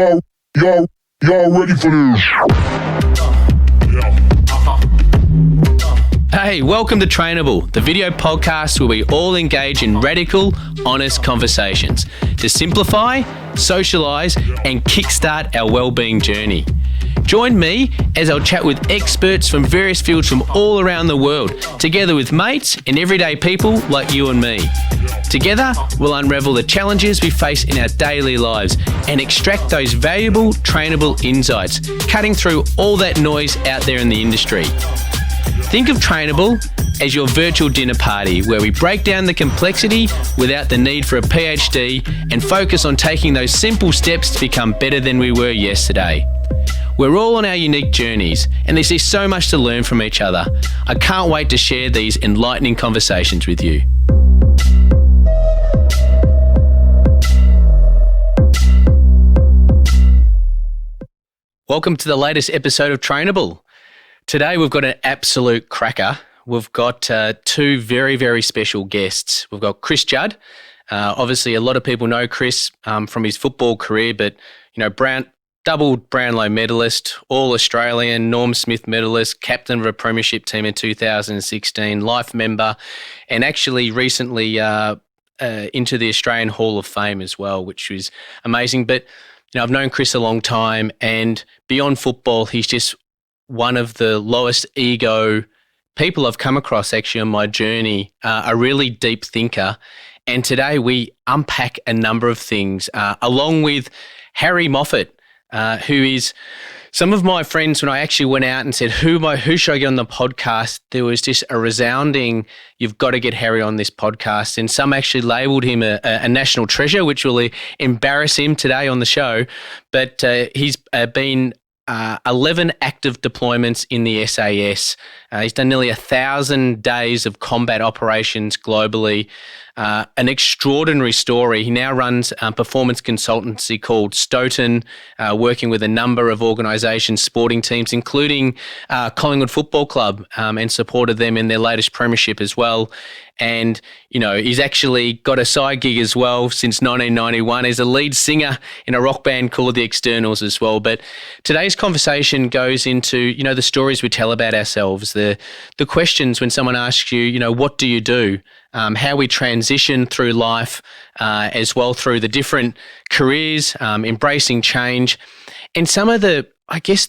Y'all ready for this? Hey, welcome to Trainable, the video podcast where we all engage in radical, honest conversations to simplify, socialise and kickstart our wellbeing journey. Join me as I'll chat with experts from various fields from all around the world, together with mates and everyday people like you and me. Together, we'll unravel the challenges we face in our daily lives and extract those valuable, trainable insights, cutting through all that noise out there in the industry. Think of Trainable as your virtual dinner party where we break down the complexity without the need for a PhD and focus on taking those simple steps to become better than we were yesterday. We're all on our unique journeys and there's just so much to learn from each other. I can't wait to share these enlightening conversations with you. Welcome to the latest episode of Trainable. Today we've got an absolute cracker. We've got two very, very special guests. We've got Chris Judd. Obviously, a lot of people know Chris from his football career, but double Brownlow Medallist, All-Australian, Norm Smith Medalist, captain of a premiership team in 2016, life member, and actually recently into the Australian Hall of Fame as well, which was amazing. But I've known Chris a long time, and beyond football, he's just one of the lowest ego people I've come across actually on my journey, a really deep thinker. And today we unpack a number of things, along with Harry Moffit, who is some of my friends. When I actually went out and said, who should I get on the podcast? There was just a resounding, you've got to get Harry on this podcast. And some actually labelled him a national treasure, which will embarrass him today on the show. But he's been 11 active deployments in the SAS. He's done nearly 1,000 days of combat operations globally. An extraordinary story. He now runs a performance consultancy called Stoughton, working with a number of organisations, sporting teams, including Collingwood Football Club, and supported them in their latest premiership as well. And, he's actually got a side gig as well since 1991. He's a lead singer in a rock band called The Externals as well. But today's conversation goes into, the stories we tell about ourselves, the questions when someone asks you, what do you do? How we transition through life, as well through the different careers, embracing change, and some of the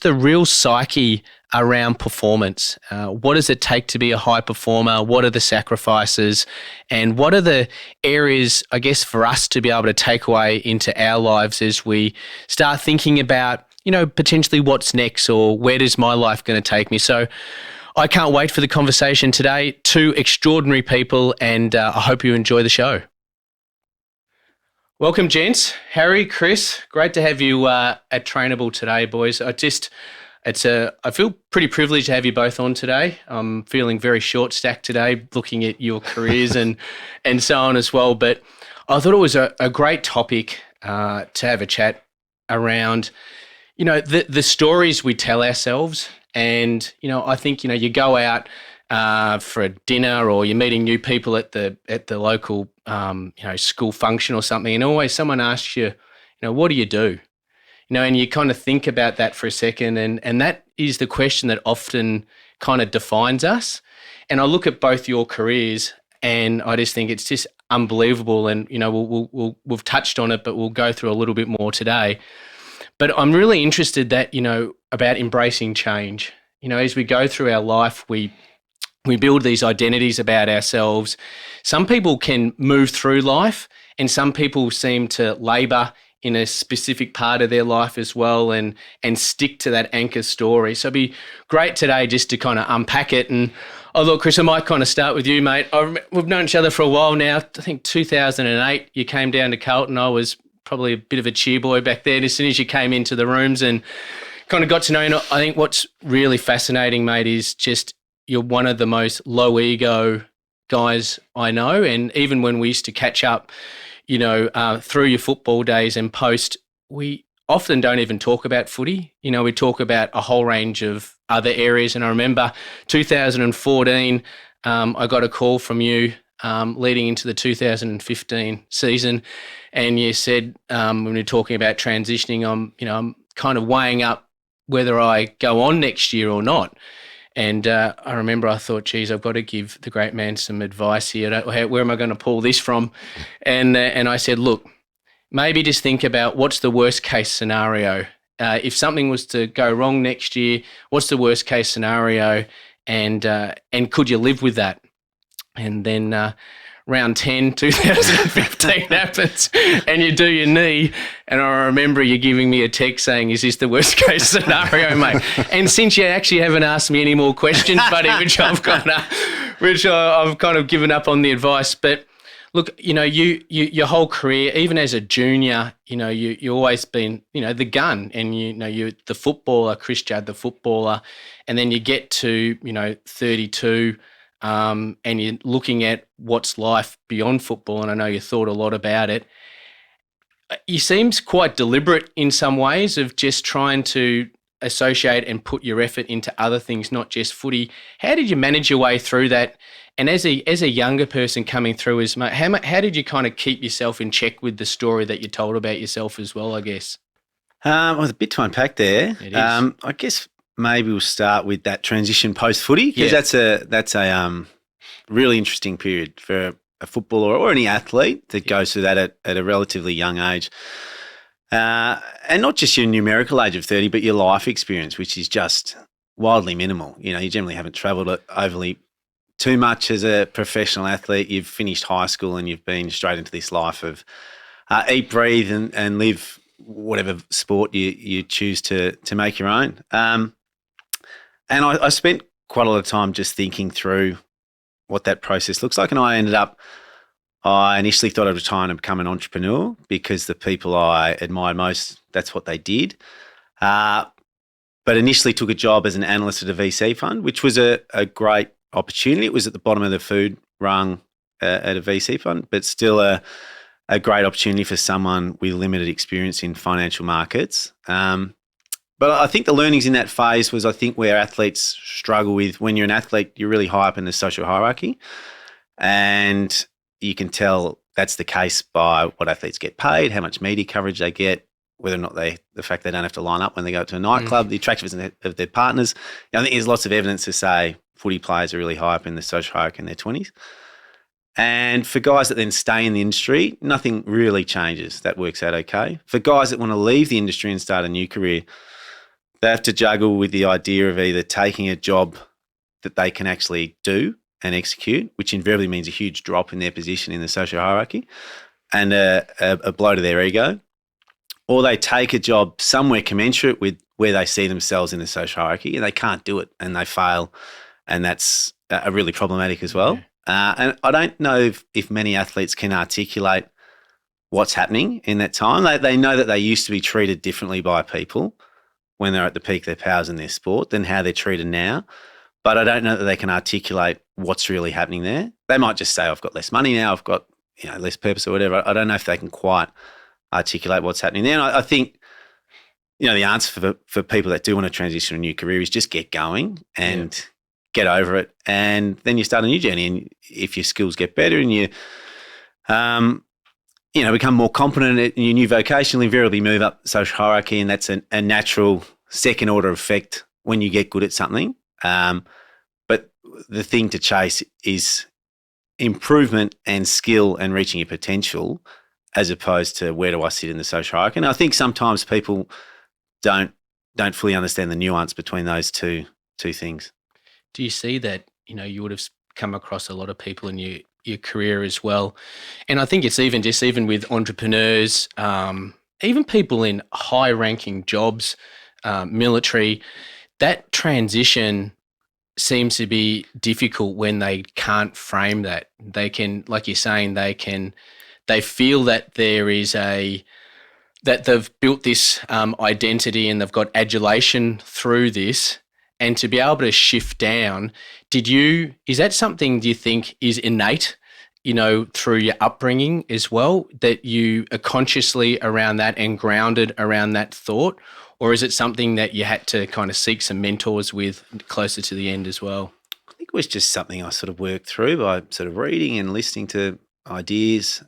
real psyche around performance. What does it take to be a high performer? What are the sacrifices? And what are the areas, for us to be able to take away into our lives as we start thinking about, potentially what's next or where is my life going to take me? So I can't wait for the conversation today. Two extraordinary people, and I hope you enjoy the show. Welcome, gents. Harry, Chris, great to have you at Trainable today, boys. I feel pretty privileged to have you both on today. I'm feeling very short-stacked today, looking at your careers and so on as well. But I thought it was a great topic to have a chat around, the stories we tell ourselves. And, I think, you go out for a dinner or you're meeting new people at the local, school function or something. And always someone asks you, what do you do? And you kind of think about that for a second. And that is the question that often kind of defines us. And I look at both your careers and I just think it's just unbelievable. And, we've touched on it, but we'll go through a little bit more today. But I'm really interested that, about embracing change. As we go through our life, we build these identities about ourselves. Some people can move through life and some people seem to labour in a specific part of their life as well and stick to that anchor story. So it'd be great today just to kind of unpack it. And look, Chris, I might kind of start with you, mate. We've known each other for a while now. I think 2008, you came down to Carlton. I was probably a bit of a cheer boy back then as soon as you came into the rooms and kind of got to know you. I think what's really fascinating, mate, is just you're one of the most low ego guys I know. And even when we used to catch up, through your football days and post, we often don't even talk about footy. We talk about a whole range of other areas. And I remember 2014, I got a call from you leading into the 2015 season, and you said when we were talking about transitioning, I'm kind of weighing up whether I go on next year or not. And I remember I thought, geez, I've got to give the great man some advice here. Where am I going to pull this from? And I said, look, maybe just think about what's the worst case scenario. If something was to go wrong next year, what's the worst case scenario? And could you live with that? And then round 10, 2015 happens, and you do your knee. And I remember you giving me a text saying, is this the worst case scenario, mate? And since you actually haven't asked me any more questions, buddy, which I've kind of given up on the advice. But look, your whole career, even as a junior, you always been, the gun, and you're the footballer, Chris Judd, the footballer, and then you get to, 32, and you're looking at what's life beyond football, and I know you thought a lot about it. You seems quite deliberate in some ways of just trying to associate and put your effort into other things, not just footy. How did you manage your way through that? And as a younger person coming through, how did you kind of keep yourself in check with the story that you told about yourself as well, I guess? Well, there's a bit to unpack there. It is. I guess maybe we'll start with that transition post-footy, because that's a really interesting period for a footballer or any athlete that goes through that at a relatively young age. And not just your numerical age of 30, but your life experience, which is just wildly minimal. You generally haven't travelled overly too much as a professional athlete. You've finished high school and you've been straight into this life of eat, breathe and live whatever sport you choose to make your own. And I spent quite a lot of time just thinking through what that process looks like. And I initially thought I'd retire and become an entrepreneur, because the people I admired most, that's what they did. But initially took a job as an analyst at a VC fund, which was a great opportunity. It was at the bottom of the food rung at a VC fund, but still a great opportunity for someone with limited experience in financial markets. But I think the learnings in that phase was, I think, where athletes struggle with. When you're an athlete, you're really high up in the social hierarchy, and you can tell that's the case by what athletes get paid, how much media coverage they get, whether or not the fact they don't have to line up when they go to a nightclub, the attractiveness of their partners. I think there's lots of evidence to say footy players are really high up in the social hierarchy in their 20s. And for guys that then stay in the industry, nothing really changes. That works out okay. For guys that want to leave the industry and start a new career, they have to juggle with the idea of either taking a job that they can actually do and execute, which invariably means a huge drop in their position in the social hierarchy and a blow to their ego, or they take a job somewhere commensurate with where they see themselves in the social hierarchy and they can't do it and they fail, and that's really problematic as well. Yeah. And I don't know if many athletes can articulate what's happening in that time. They know that they used to be treated differently by people when they're at the peak of their powers in their sport than how they're treated now. But I don't know that they can articulate what's really happening there. They might just say, I've got less money now, I've got less purpose or whatever. I don't know if they can quite articulate what's happening there. And I think, the answer for people that do want to transition to a new career is just get going and get over it. And then you start a new journey. And if your skills get better and you, become more competent in your new vocation, you'll invariably move up the social hierarchy. And that's a natural second order effect when you get good at something. But the thing to chase is improvement and skill and reaching your potential, as opposed to where do I sit in the social hierarchy. And I think sometimes people don't fully understand the nuance between those two things. Do you see that, you would have come across a lot of people in your career as well? And I think it's even with entrepreneurs, even people in high-ranking jobs, military, that transition seems to be difficult when they can't frame that. They can, like you're saying, they feel that that they've built this identity and they've got adulation through this, and to be able to shift down, is that something do you think is innate, through your upbringing as well, that you are consciously around that and grounded around that thought? Or is it something that you had to kind of seek some mentors with closer to the end as well? I think it was just something I sort of worked through by sort of reading and listening to ideas.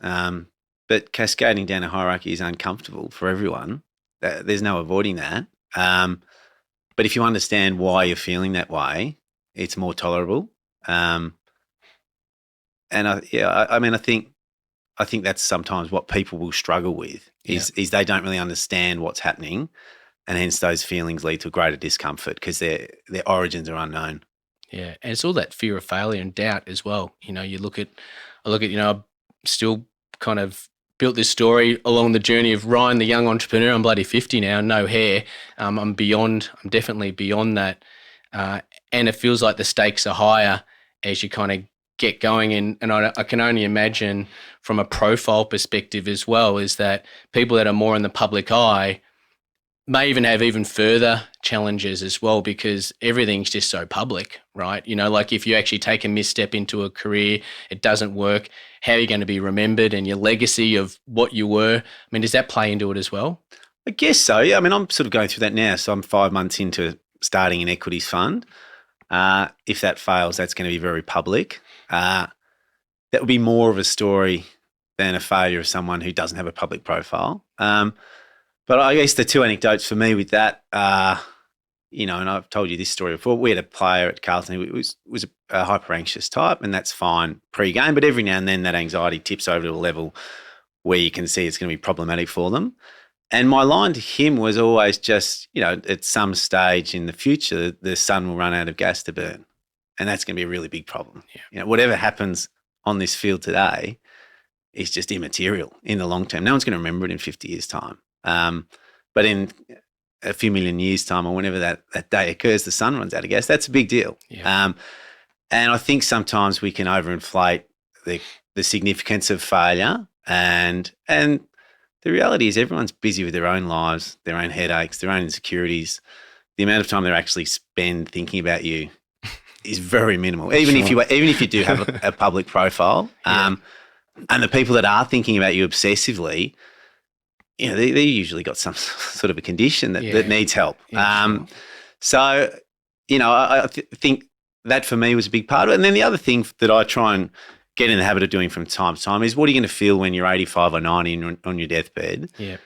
But cascading down a hierarchy is uncomfortable for everyone. There's no avoiding that. But if you understand why you're feeling that way, it's more tolerable. And I think that's sometimes what people will struggle with is they don't really understand what's happening, and hence those feelings lead to greater discomfort because their origins are unknown. Yeah, and it's all that fear of failure and doubt as well. You know, I look at, I've still kind of built this story along the journey of Ryan, the young entrepreneur. I'm bloody 50 now, no hair. I'm definitely beyond that. And it feels like the stakes are higher as you kind of get going. And I can only imagine from a profile perspective as well, is that people that are more in the public eye may even have even further challenges as well, because everything's just so public, right? You know, like if you actually take a misstep into a career, it doesn't work, how are you going to be remembered, and your legacy of what you were? I mean, does that play into it as well? I guess so. Yeah. I mean, I'm sort of going through that now. So I'm 5 months into starting an equities fund. If that fails, that's going to be very public. That would be more of a story than a failure of someone who doesn't have a public profile. But I guess the two anecdotes for me with that are, and I've told you this story before. We had a player at Carlton who was a hyper anxious type, and that's fine pre-game. But every now and then that anxiety tips over to a level where you can see it's going to be problematic for them. And my line to him was always just, at some stage in the future, the sun will run out of gas to burn, and that's going to be a really big problem. Yeah. Whatever happens on this field today is just immaterial in the long term. No one's going to remember it in 50 years' time. But in a few million years' time, or whenever that day occurs, the sun runs out of gas. That's a big deal. Yeah. And I think sometimes we can overinflate the significance of failure, and the reality is everyone's busy with their own lives, their own headaches, their own insecurities. The amount of time they actually spend thinking about you is very minimal. Even if you do have a public profile, and the people that are thinking about you obsessively, they usually got some sort of a condition that needs help. Yeah, So, I think that for me was a big part of it. And then the other thing that I try and get in the habit of doing from time to time is, what are you going to feel when you're 85 or 90 on your deathbed? Yeah.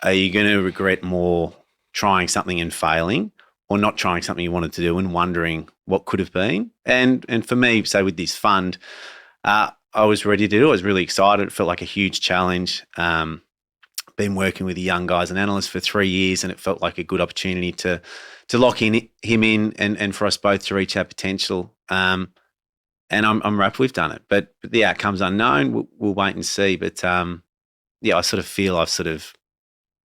Are you going to regret more trying something and failing, or not trying something you wanted to do and wondering what could have been? And for me, say with this fund, I was ready to do it. I was really excited. It felt like a huge challenge. Been working with the young guys and analysts for 3 years, and it felt like a good opportunity to lock him in and for us both to reach our potential. And I'm wrapped we've done it, but the outcome's unknown. We'll wait and see. But I sort of feel I've sort of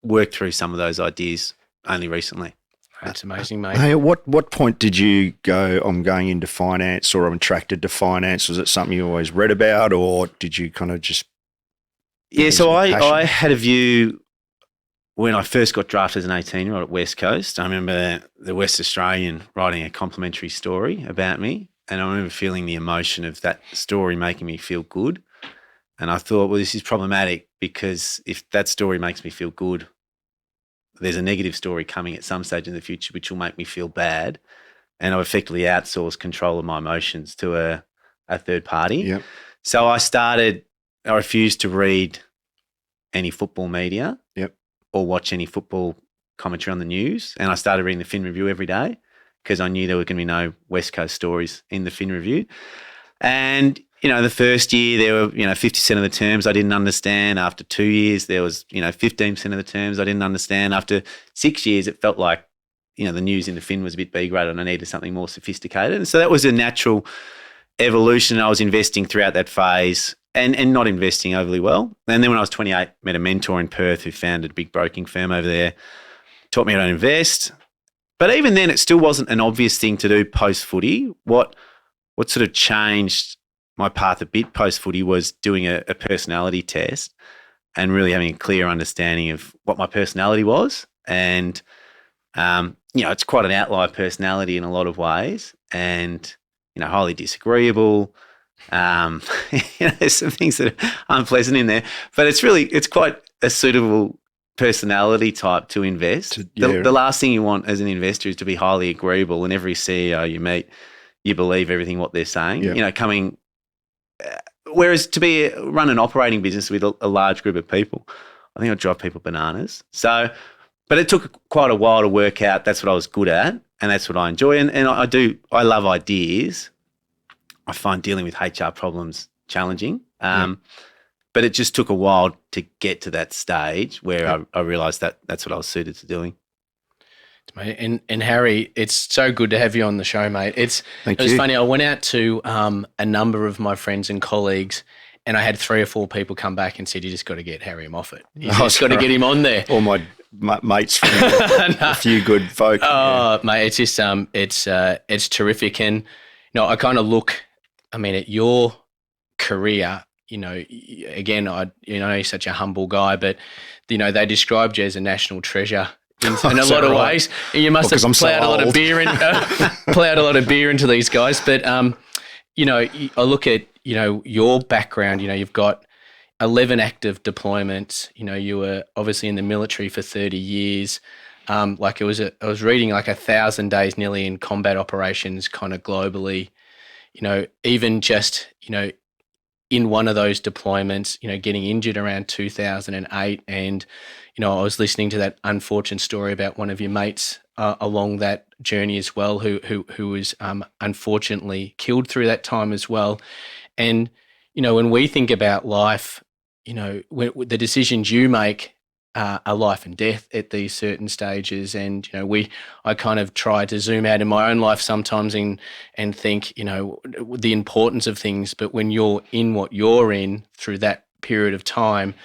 worked through some of those ideas only recently. That's amazing, mate. Hey, at what point did you go, I'm going into finance, or I'm attracted to finance? Was it something you always read about, or did you kind of just... Yeah, so I had a view when I first got drafted as an 18-year-old at West Coast. I remember the West Australian writing a complimentary story about me, and I remember feeling the emotion of that story making me feel good. And I thought, well, this is problematic, because if that story makes me feel good, there's a negative story coming at some stage in the future which will make me feel bad. And I've effectively outsourced control of my emotions to a third party. Yep. So I refused to read any football media or watch any football commentary on the news. And I started reading the Fin Review every day, because I knew there were going to be no West Coast stories in the Fin Review. And, the first year there were, 50% of the terms I didn't understand. After 2 years, there was, 15% of the terms I didn't understand. After 6 years, it felt like, the news in the Fin was a bit B-grade and I needed something more sophisticated. And so that was a natural evolution. I was investing throughout that phase and not investing overly well. And then when I was 28, met a mentor in Perth who founded a big broking firm over there, taught me how to invest. But even then, it still wasn't an obvious thing to do post-footy. What sort of changed my path a bit post-footy was doing a personality test and really having a clear understanding of what my personality was. And, it's quite an outlier personality in a lot of ways, and, highly disagreeable. There's some things that are unpleasant in there, but it's quite a suitable personality type to invest. The last thing you want as an investor is to be highly agreeable, and every CEO you meet, you believe everything what they're saying. Yeah. You know, whereas to run an operating business with a large group of people, I think I'd drive people bananas. So, but it took quite a while to work out that's what I was good at and that's what I enjoy. And I love ideas. I find dealing with HR problems challenging. But it just took a while to get to that stage where I realised that that's what I was suited to doing. Mate, and Harry, it's so good to have you on the show, mate. It was funny. I went out to a number of my friends and colleagues, and I had 3 or 4 people come back and said, "You just got to get Harry Moffit. You just got to get him on there." All my mates from a few good folk. Oh, mate, it's just it's terrific, and I kind of look. I mean, at your career, again, you're such a humble guy, but they described you as a national treasure. In a lot of ways, you must have plowed a lot of beer into these guys. But I look at your background. You've got 11 active deployments. You were obviously in the military for 30 years. I was reading 1,000 days nearly in combat operations, kind of globally. Even just in one of those deployments, getting injured around 2008, and I was listening to that unfortunate story about one of your mates along that journey as well, who was unfortunately killed through that time as well. And when we think about life, when the decisions you make are life and death at these certain stages, and I kind of try to zoom out in my own life sometimes and think the importance of things. But when you're in what you're in through that period of time,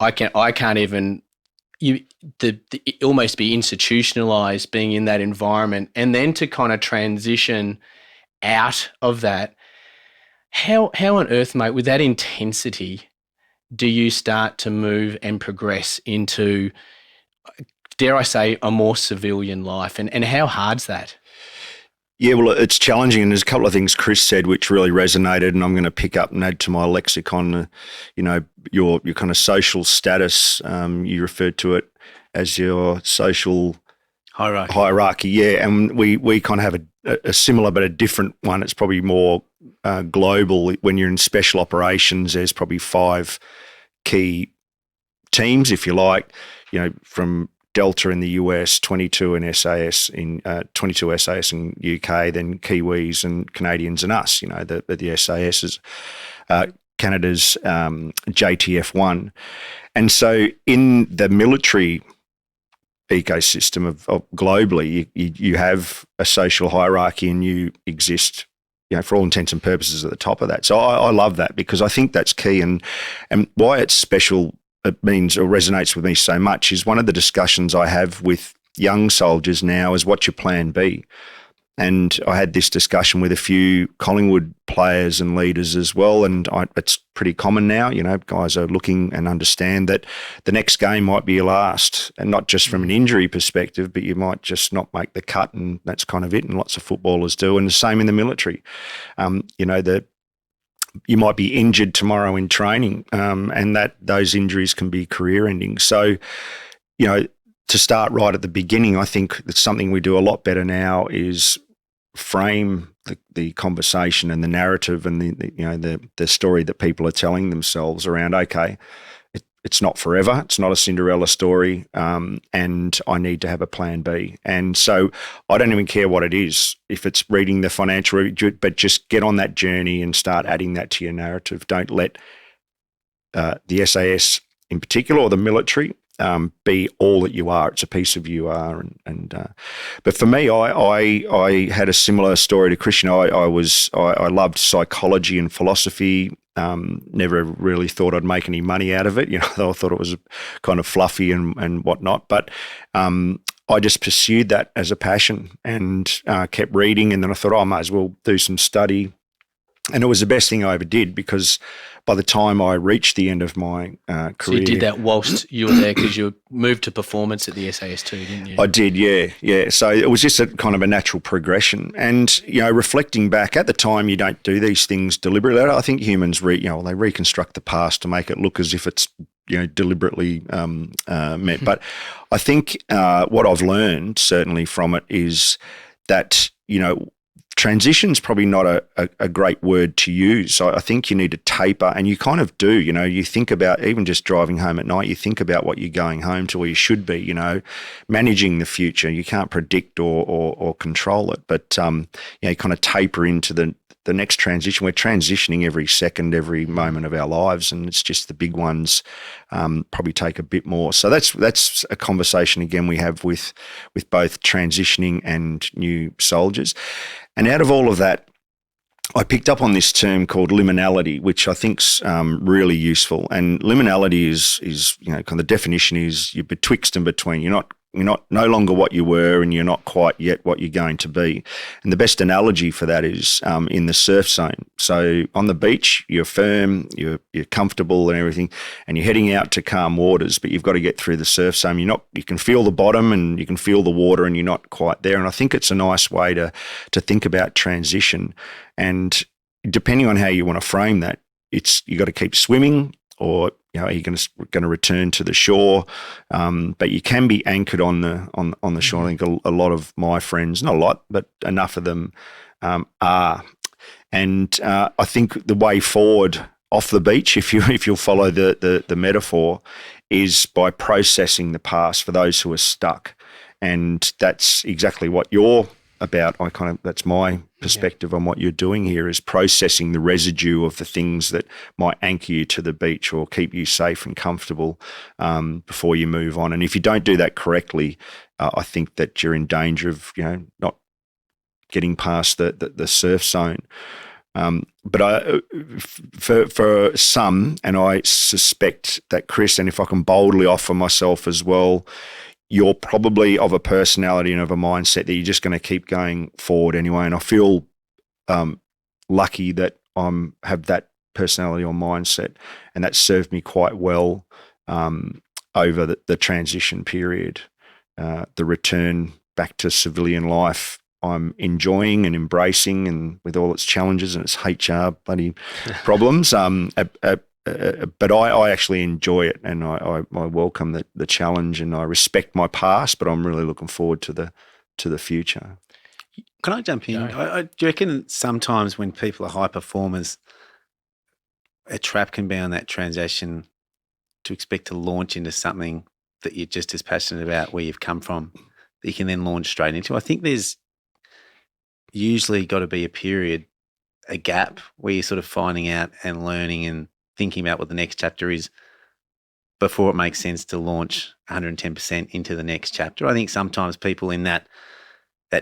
I can't even almost be institutionalized being in that environment, and then to kind of transition out of that. How on earth, mate, with that intensity, do you start to move and progress into, dare I say, a more civilian life? And how hard's that? Yeah, well, it's challenging, and there's a couple of things Chris said which really resonated, and I'm going to pick up and add to my lexicon. Your kind of social status. You referred to it as your social hierarchy. Yeah, and we kind of have a similar but a different one. It's probably more global. When you're in special operations, there's probably 5 key teams, if you like. From Delta in the US, 22 in SAS in SAS in UK, then Kiwis and Canadians and us. The SAS is Canada's JTF1, and so in the military ecosystem of globally, you have a social hierarchy, and you exist, for all intents and purposes, at the top of that. So I love that, because I think that's key, and why it's special. It means or resonates with me so much is one of the discussions I have with young soldiers now is, what's your plan B? And I had this discussion with a few Collingwood players and leaders as well, and it's pretty common now. Guys are looking and understand that the next game might be your last, and not just from an injury perspective, but you might just not make the cut, and that's kind of it, and lots of footballers do. And the same in the military. You might be injured tomorrow in training, and that those injuries can be career-ending. So, to start right at the beginning, I think that's something we do a lot better now is frame the conversation and the narrative and the story that people are telling themselves around. Okay, it's not forever. It's not a Cinderella story, and I need to have a plan B. And so I don't even care what it is, if it's reading the financial review, but just get on that journey and start adding that to your narrative. Don't let the SAS in particular, or the military, be all that you are. It's a piece of you are. But for me, I had a similar story to Chris. I loved psychology and philosophy. Never really thought I'd make any money out of it. I thought it was kind of fluffy and whatnot. But I just pursued that as a passion and kept reading. And then I thought, I might as well do some study. And it was the best thing I ever did, because by the time I reached the end of my career. So you did that whilst you were there, because you moved to performance at the SAS too, didn't you? I did, yeah. So it was just a kind of a natural progression. And, reflecting back, at the time you don't do these things deliberately. I think humans, they reconstruct the past to make it look as if it's, deliberately met. But I think what I've learned certainly from it is that, transition's probably not a great word to use. I think you need to taper, and you kind of do. You think about even just driving home at night, you think about what you're going home to, or you should be, managing the future. You can't predict or control it, but you kind of taper into the next transition. We're transitioning every second, every moment of our lives, and it's just the big ones probably take a bit more. So that's a conversation again we have with both transitioning and new soldiers. And out of all of that, I picked up on this term called liminality, which I think's really useful. And liminality is kind of the definition is you're betwixt and between. You're not no longer what you were, and you're not quite yet what you're going to be. And the best analogy for that is in the surf zone. So on the beach, you're firm, you're comfortable and everything, and you're heading out to calm waters, but you've got to get through the surf zone. You can feel the bottom and you can feel the water, and you're not quite there. And I think it's a nice way to think about transition. And depending on how you want to frame that, you got to keep swimming, or are you going to return to the shore? But you can be anchored on the shore. I think a lot of my friends, not a lot, but enough of them are. And I think the way forward off the beach, if you'll follow the metaphor, is by processing the past for those who are stuck. And that's exactly what you're about. That's my perspective on what you're doing here, is processing the residue of the things that might anchor you to the beach or keep you safe and comfortable before you move on. And if you don't do that correctly, I think that you're in danger of not getting past the surf zone. But for some, and I suspect that Chris, and if I can boldly offer myself as well, you're probably of a personality and of a mindset that you're just going to keep going forward anyway. And I feel lucky that I have that personality or mindset, and that served me quite well over the transition period. The return back to civilian life, I'm enjoying and embracing, and with all its challenges and its HR bloody problems. But I actually enjoy it, and I welcome the challenge, and I respect my past, but I'm really looking forward to the future. Can I jump in? Do you reckon sometimes when people are high performers, a trap can be on that transition to expect to launch into something that you're just as passionate about where you've come from, that you can then launch straight into? I think there's usually got to be a gap where you're sort of finding out and learning and thinking about what the next chapter is before it makes sense to launch 110% into the next chapter. I think sometimes people in that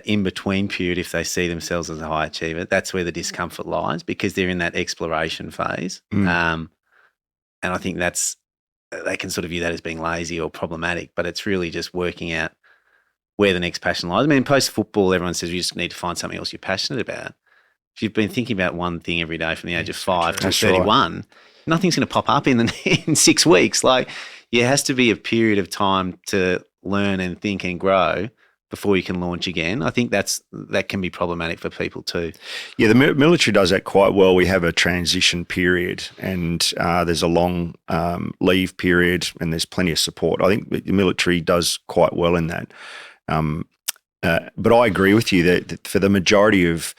in-between period, if they see themselves as a high achiever, that's where the discomfort lies, because they're in that exploration phase. And I think they can sort of view that as being lazy or problematic, but it's really just working out where the next passion lies. I mean, post-football, everyone says you just need to find something else you're passionate about. If you've been thinking about one thing every day from the age of 5 to 31, nothing's going to pop up in 6 weeks. Like, it has to be a period of time to learn and think and grow before you can launch again. I think that can be problematic for people too. Yeah, the military does that quite well. We have a transition period, and there's a long leave period, and there's plenty of support. I think the military does quite well in that. But I agree with you that for the majority of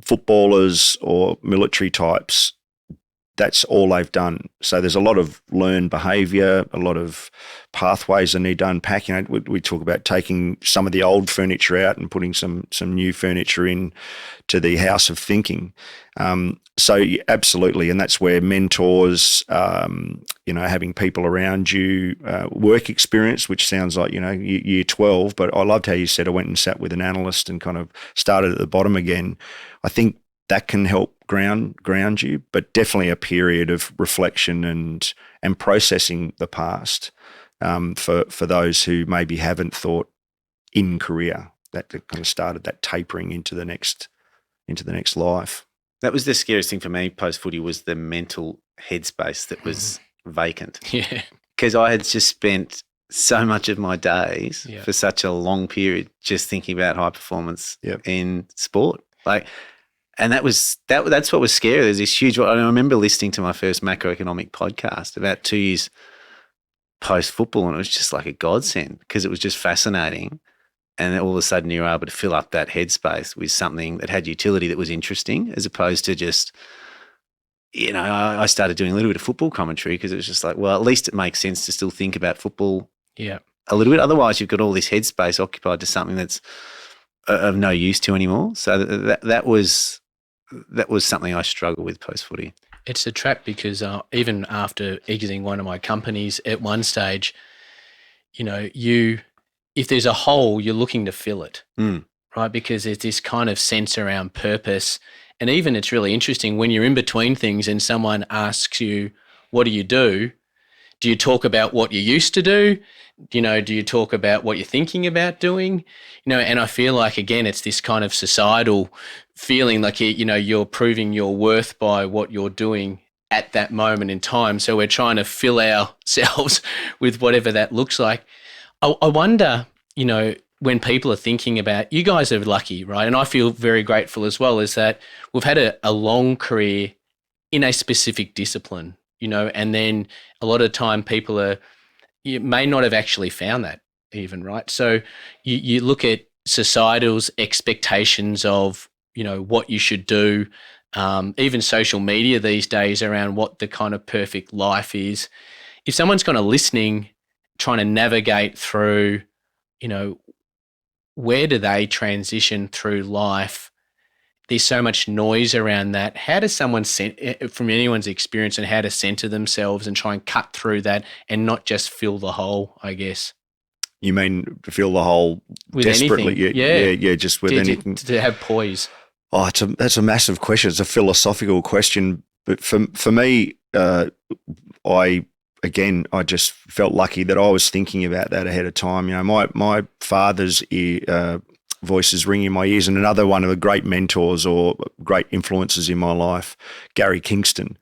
footballers or military types, that's all they've done. So there's a lot of learned behaviour, a lot of pathways that need to unpack. We talk about taking some of the old furniture out and putting some new furniture in to the house of thinking. So absolutely, and that's where mentors, having people around you, work experience, which sounds like year 12. But I loved how you said I went and sat with an analyst and kind of started at the bottom again. I think that can help ground you, but definitely a period of reflection and processing the past for those who maybe haven't thought in career. That kind of started that tapering into the next life. That was the scariest thing for me post-footy, was the mental headspace that was vacant. Yeah. Because I had just spent so much of my days for such a long period just thinking about high performance in sport. And that's what was scary. There's this huge. I remember listening to my first macroeconomic podcast about 2 years post-football, and it was just like a godsend, because it was just fascinating And then all of a sudden you're able to fill up that headspace with something that had utility that was interesting, as opposed to just, I started doing a little bit of football commentary because it was just like, well, at least it makes sense to still think about football a little bit. Otherwise, you've got all this headspace occupied to something that's of no use to anymore. So that was something I struggled with post-footy. It's a trap because even after exiting one of my companies at one stage, if there's a hole, you're looking to fill it, right? Because there's this kind of sense around purpose. And even it's really interesting when you're in between things and someone asks you, what do you do? Do you talk about what you used to do? Do you talk about what you're thinking about doing? And I feel like, again, it's this kind of societal feeling like, you're proving your worth by what you're doing at that moment in time. So we're trying to fill ourselves with whatever that looks like. I wonder, when people are thinking about, you guys are lucky, right? And I feel very grateful as well, is that we've had a long career in a specific discipline, and then a lot of time you may not have actually found that even, right? So you look at societal's expectations of, what you should do, even social media these days around what the kind of perfect life is. If someone's kind of listening, trying to navigate through, where do they transition through life? There's so much noise around that. How does someone, from anyone's experience, and how to center themselves and try and cut through that and not just fill the hole, I guess? You mean fill the hole with desperately? Anything. Yeah, just with anything. To have poise. Oh, that's a massive question. It's a philosophical question. But for me, I just felt lucky that I was thinking about that ahead of time. My father's voice is ringing in my ears, and another one of the great mentors or great influences in my life, Gary Kingston.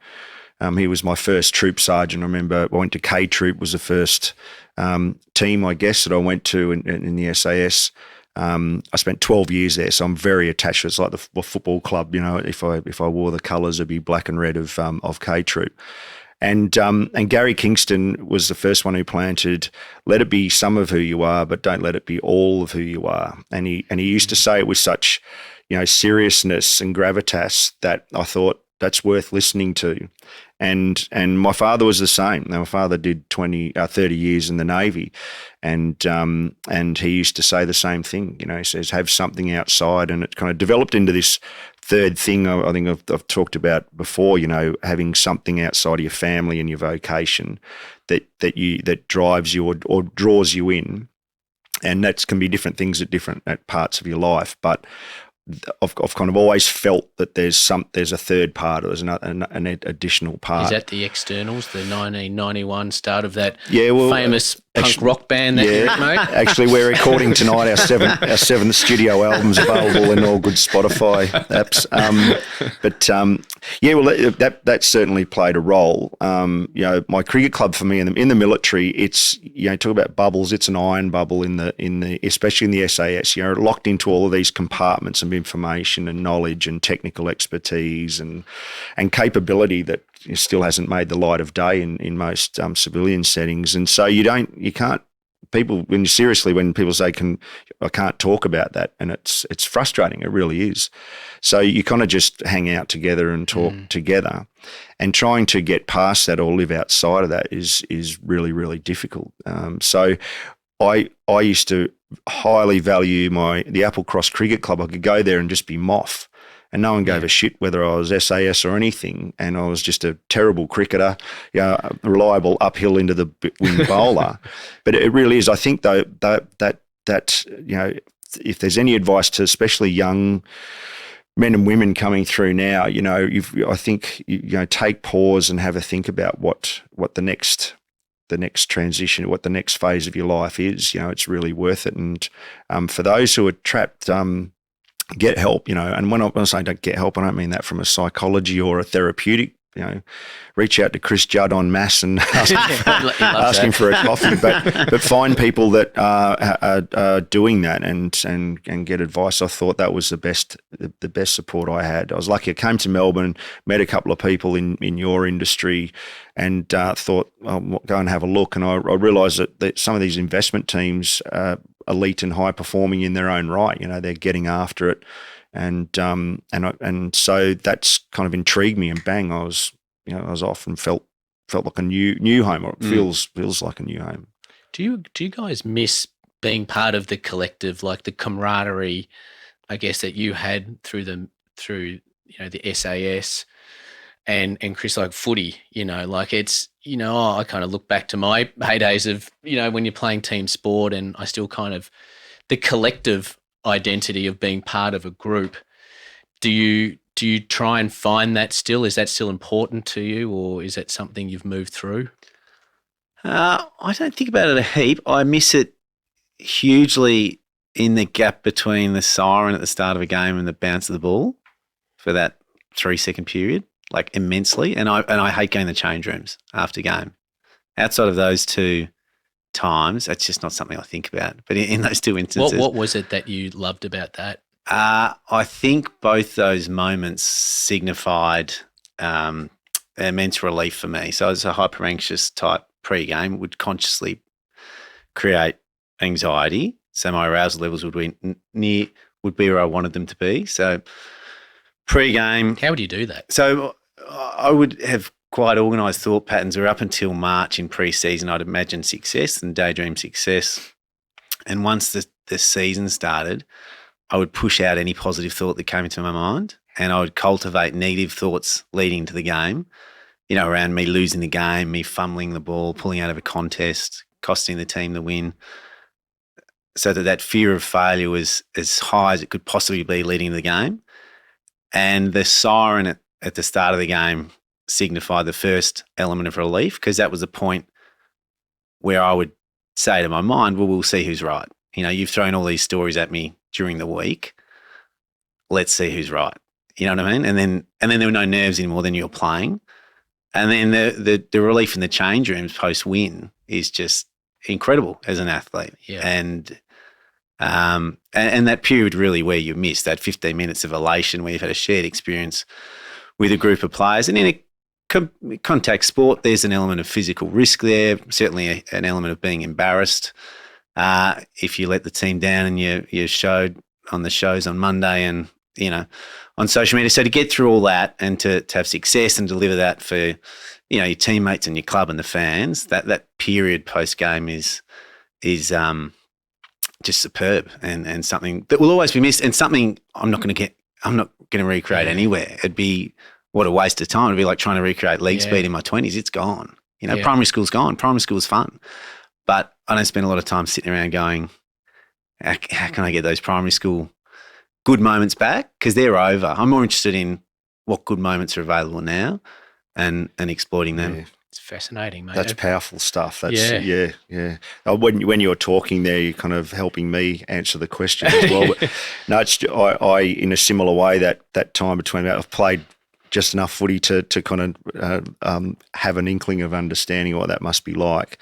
He was my first troop sergeant. I remember I went to K Troop, was the first team, I guess, that I went to in the SAS. I spent 12 years there, so I'm very attached. It's like the football club. If I wore the colours, it'd be black and red of K Troop. And Gary Kingston was the first one who planted, let it be some of who you are, but don't let it be all of who you are. And he used to say it with such, seriousness and gravitas that I thought that's worth listening to. And my father was the same. Now, my father did 30 years in the Navy, and he used to say the same thing. He says, have something outside, and it kind of developed into this third thing I think I've talked about before, having something outside of your family and your vocation that drives you or draws you in. And that can be different things at parts of your life. But I've kind of always felt that there's a third part, or there's an additional part. Is that the externals, the 1991 start of that famous actually, punk rock band that you made? Actually, we're recording tonight our seventh studio album's available in all good Spotify apps. That certainly played a role. My cricket club for me in the military, it's talk about bubbles. It's an iron bubble in the especially in the SAS. Locked into all of these compartments of information and knowledge and technical expertise and capability that still hasn't made the light of day in most civilian settings. And so when people say I can't talk about that, and it's frustrating. It really is. So you kind of just hang out together and talk together, and trying to get past that or live outside of that is really, really difficult. So I used to highly value the Applecross Cricket Club. I could go there and just be Moff, and no one gave a shit whether I was SAS or anything. And I was just a terrible cricketer, reliable uphill into the wing bowler. But it really is. I think though that if there's any advice to especially young men and women coming through now, I think take pause and have a think about what the next transition, what the next phase of your life is. It's really worth it. And for those who are trapped, get help. And when I say don't get help, I don't mean that from a psychology or a therapeutic. Reach out to Chris Judd en masse and ask him for a coffee. But find people that are doing that and get advice. I thought that was the best support I had. I was lucky. I came to Melbourne, met a couple of people in your industry, and thought, I'll go and have a look. And I realised that some of these investment teams elite and high performing in their own right. They're getting after it, and so that's kind of intrigued me. And bang, I was off and felt like a new home, or it feels like a new home. Do you guys miss being part of the collective, like the camaraderie, I guess, that you had through the SAS and Chris, like footy, like it's, I kind of look back to my heydays of, when you're playing team sport, and I still kind of, the collective identity of being part of a group. Do you try and find that still? Is that still important to you, or is that something you've moved through? I don't think about it a heap. I miss it hugely in the gap between the siren at the start of a game and the bounce of the ball for that 3-second period, like immensely. And I hate going to the change rooms after game. Outside of those two times, that's just not something I think about. But in those two instances, what was it that you loved about that? I think both those moments signified immense relief for me. So as a hyper anxious type pre-game, would consciously create anxiety. So my arousal levels would be where I wanted them to be. So pre-game. How would you do that? So I would have quite organised thought patterns where up until March in pre-season, I'd imagine success and daydream success. And once the season started, I would push out any positive thought that came into my mind, and I would cultivate negative thoughts leading to the game, around me losing the game, me fumbling the ball, pulling out of a contest, costing the team the win, so that fear of failure was as high as it could possibly be leading to the game. And the siren at the start of the game signified the first element of relief, because that was the point where I would say to my mind, well, we'll see who's right. You've thrown all these stories at me during the week. Let's see who's right. You know what I mean? And then there were no nerves anymore. Then you're playing. And then the relief in the change rooms post-win is just incredible as an athlete. Yeah. And that period really where you miss that 15 minutes of elation where you've had a shared experience with a group of players. And in a contact sport, there's an element of physical risk there, certainly an element of being embarrassed if you let the team down, and you showed on the shows on Monday and, on social media. So to get through all that and to have success and deliver that for, your teammates and your club and the fans, that period post-game is just superb and something that will always be missed, and something I'm not going to recreate anywhere. It'd be, what a waste of time. It'd be like trying to recreate league speed in my 20s. It's gone. Primary school's gone. Primary school's fun. But I don't spend a lot of time sitting around going, how can I get those primary school good moments back? Because they're over. I'm more interested in what good moments are available now and exploiting them. Yeah. It's fascinating, mate. That's powerful stuff. That's yeah. When you're talking there, you're kind of helping me answer the question as well. But no, it's I in a similar way that time between I've played just enough footy to kind of have an inkling of understanding what that must be like.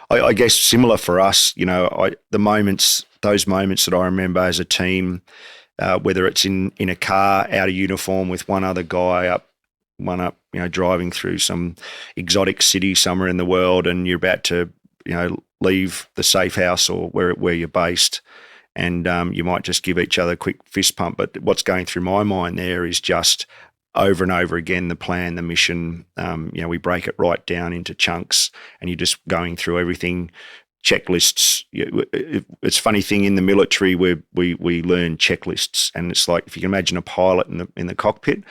I guess similar for us, those moments that I remember as a team, whether it's in a car out of uniform with one other guy up, driving through some exotic city somewhere in the world, and you're about to, leave the safe house or where you're based, and you might just give each other a quick fist pump. But what's going through my mind there is just over and over again, the plan, the mission, we break it right down into chunks, and you're just going through everything, checklists. It's a funny thing in the military where we learn checklists, and it's like, if you can imagine a pilot in the cockpit,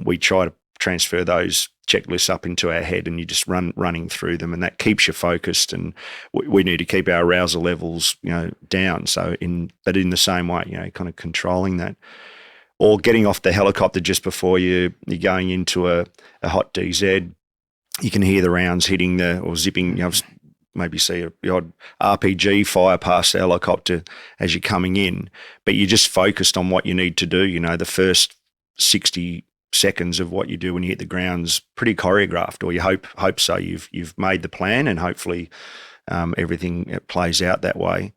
we try to transfer those checklists up into our head, and you just running through them, and that keeps you focused. And we need to keep our arousal levels, down. So in the same way, kind of controlling that. Or getting off the helicopter just before you're going into a hot DZ, you can hear the rounds hitting or zipping, maybe see the odd RPG fire past the helicopter as you're coming in, but you're just focused on what you need to do. The first 60 seconds of what you do when you hit the ground's pretty choreographed, or you hope so. You've made the plan, and hopefully everything plays out that way.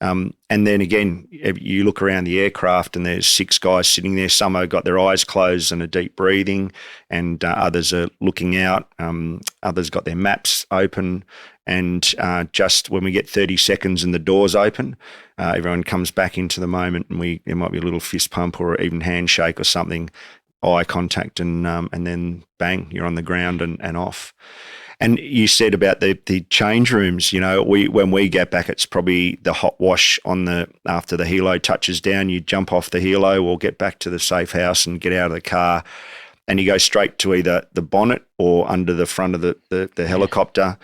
And then again, you look around the aircraft and there's 6 guys sitting there. Some have got their eyes closed and are deep breathing, and others are looking out. Others got their maps open. And just when we get 30 seconds and the doors open, everyone comes back into the moment, and there might be a little fist pump or even handshake or something, eye contact, and then bang, you're on the ground and off. And you said about the change rooms, when we get back, it's probably the hot wash after the helo touches down. You jump off the helo or get back to the safe house and get out of the car, and you go straight to either the bonnet or under the front of the helicopter,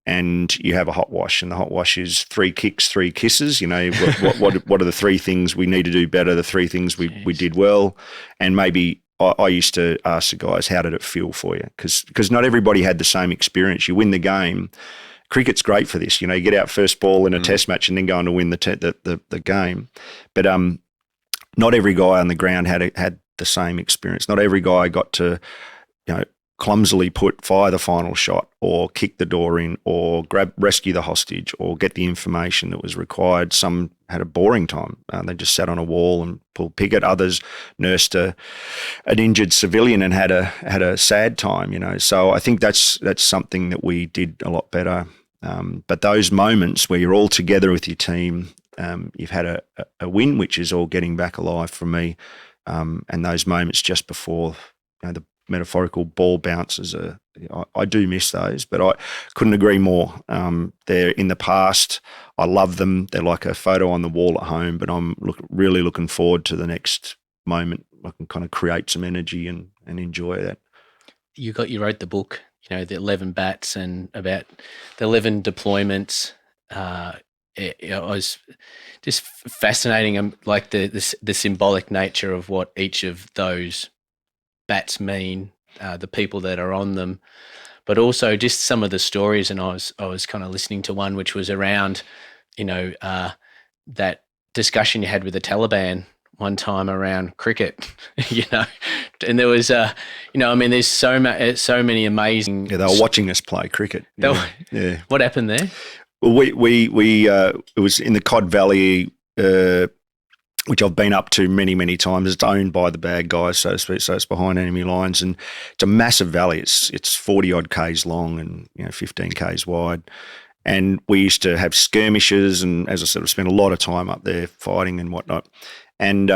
and you have a hot wash. And the hot wash is 3 kicks, 3 kisses. What are the 3 things we need to do better? The 3 things we did well, and maybe. I used to ask the guys, how did it feel for you? Because not everybody had the same experience. You win the game. Cricket's great for this. You get out first ball in a test match and then go on to win the game. But not every guy on the ground had the same experience. Not every guy got to, clumsily fire the final shot or kick the door in or rescue the hostage or get the information that was required. Some had a boring time. They just sat on a wall and pulled picket. Others nursed an injured civilian and had a sad time, So I think that's something that we did a lot better. But those moments where you're all together with your team, you've had a win, which is all getting back alive for me. And those moments just before the metaphorical ball bounces, I do miss those, but I couldn't agree more. They're in the past. I love them. They're like a photo on the wall at home, but I'm really looking forward to the next moment. I can kind of create some energy and enjoy that. You wrote the book, the 11 bats and about the 11 deployments. It was just fascinating, like the symbolic nature of what each of those bats mean, the people that are on them, but also just some of the stories. And I was kind of listening to one which was around, that discussion you had with the Taliban one time around cricket, and there was, there's so many amazing. Yeah, they were watching us play cricket. Yeah. What happened there? Well, we it was in the Cod Valley, which I've been up to many, many times. It's owned by the bad guys, so to speak, so it's behind enemy lines, and it's a massive valley. It's 40 odd k's long and 15 k's wide. And we used to have skirmishes, and as I said, I spent a lot of time up there fighting and whatnot. And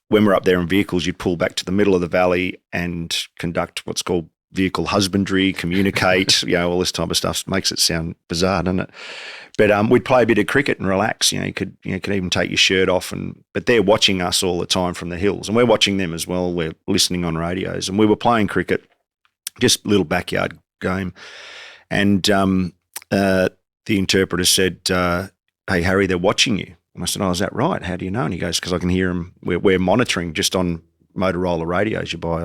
when we're up there in vehicles, you'd pull back to the middle of the valley and conduct what's called vehicle husbandry, communicate, all this type of stuff. Makes it sound bizarre, doesn't it? But we'd play a bit of cricket and relax. You could even take your shirt off, but they're watching us all the time from the hills, and we're watching them as well. We're listening on radios, and we were playing cricket, just a little backyard game, and the interpreter said, "Hey Harry, they're watching you." And I said, "Oh, is that right? How do you know?" And he goes, "Because I can hear them. We're monitoring just on Motorola radios you buy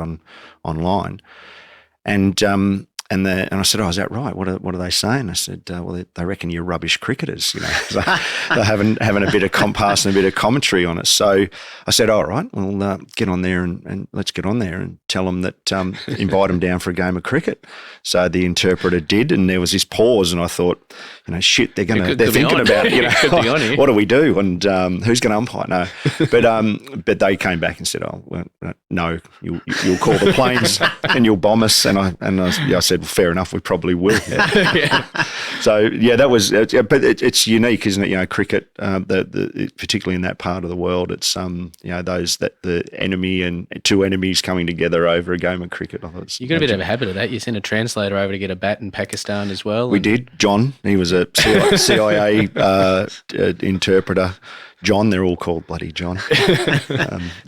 online." And I said, "Oh, is that right? What are they saying?" I said, "Well, they reckon you're rubbish cricketers, So they're having a bit of compass and a bit of commentary on us." So I said, "All right, well, get on there and let's get on there and tell them that invite them down for a game of cricket." So the interpreter did, and there was this pause, and I thought, shit, they're thinking about what do we do and who's going to umpire? No, but they came back and said, "Oh, well, no, you'll call the planes and you'll bomb us." And I said, "Well, fair enough, we probably will." Yeah. So that was, but it's unique, isn't it? Cricket, particularly in that part of the world, it's those that the enemy and 2 enemies coming together over a game of cricket. I thought you got a bit of a habit of that. You sent a translator over to get a bat in Pakistan as well. We did. John, he was a CIA interpreter. John, they're all called bloody John.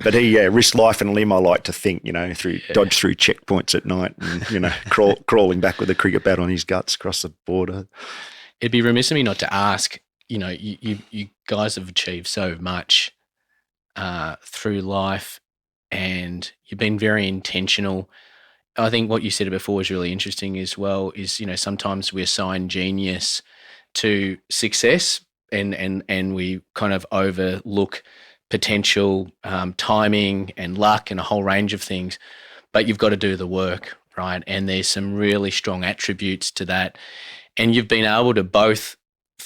But he risked life and limb, I like to think, dodged through checkpoints at night and, crawling back with a cricket bat on his guts across the border. It'd be remiss of me not to ask, you guys have achieved so much through life, and you've been very intentional. I think what you said before was really interesting as well is, sometimes we assign genius to success, and we kind of overlook potential, timing and luck and a whole range of things, but you've got to do the work, right? And there's some really strong attributes to that. And you've been able to both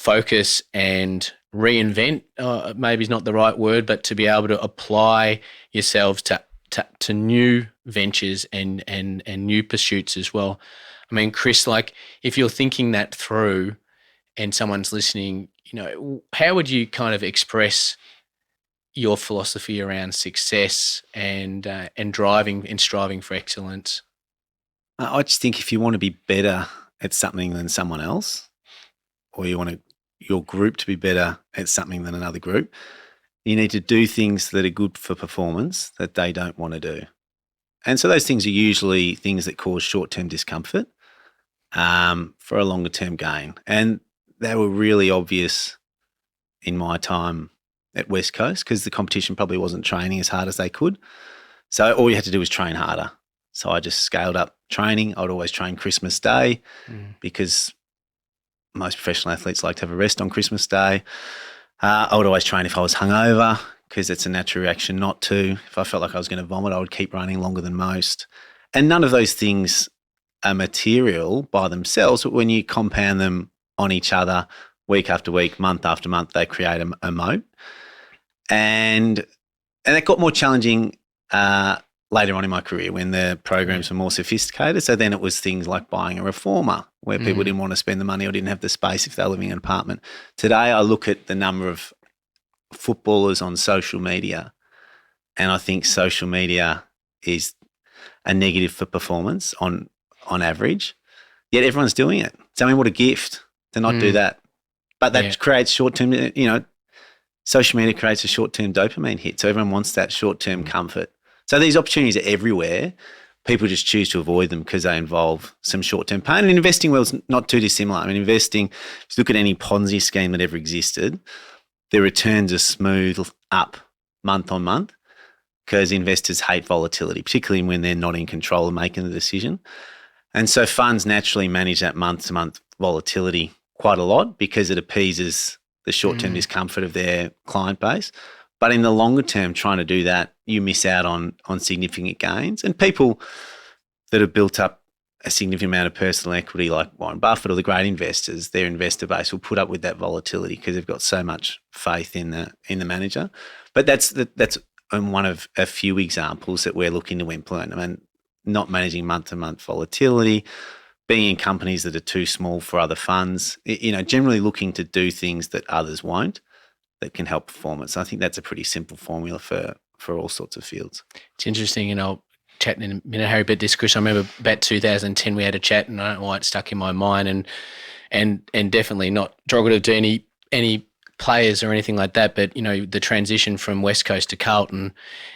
focus and reinvent, maybe is not the right word, but to be able to apply yourselves to new ventures and new pursuits as well. I mean, Chris, like if you're thinking that through and someone's listening, how would you kind of express your philosophy around success and driving and striving for excellence? I just think if you want to be better at something than someone else, or you want your group to be better at something than another group, you need to do things that are good for performance that they don't want to do. And so those things are usually things that cause short-term discomfort for a longer-term gain. And they were really obvious in my time at West Coast because the competition probably wasn't training as hard as they could. So all you had to do was train harder. So I just scaled up training. I'd always train Christmas Day because most professional athletes like to have a rest on Christmas Day. I would always train if I was hungover because it's a natural reaction not to. If I felt like I was going to vomit, I would keep running longer than most. And none of those things are material by themselves, but when you compound them on each other week after week, month after month, they create a moat. And it got more challenging later on in my career when the programs were more sophisticated. So then it was things like buying a reformer where people didn't want to spend the money or didn't have the space if they were living in an apartment. Today I look at the number of footballers on social media and I think social media is a negative for performance on average, yet everyone's doing it. So I mean, what a gift to not do that. But that creates short-term, social media creates a short-term dopamine hit. So everyone wants that short-term comfort. So these opportunities are everywhere. People just choose to avoid them because they involve some short-term pain. And investing world's not too dissimilar. I mean, investing, if you look at any Ponzi scheme that ever existed, the returns are smooth up month on month because investors hate volatility, particularly when they're not in control of making the decision. And so funds naturally manage that month-to-month volatility quite a lot because it appeases the short-term discomfort of their client base. But in the longer term, trying to do that, you miss out on significant gains. And people that have built up a significant amount of personal equity like Warren Buffett or the great investors, their investor base will put up with that volatility because they've got so much faith in the manager. But that's one of a few examples that we're looking to implement. I mean, not managing month-to-month volatility, being in companies that are too small for other funds, generally looking to do things that others won't that can help performance. I think that's a pretty simple formula for all sorts of fields. It's interesting, and I'll chat in a minute, Harry, but this, Chris, I remember about 2010 we had a chat and I don't know why it stuck in my mind and definitely not derogative to any players or anything like that, but, the transition from West Coast to Carlton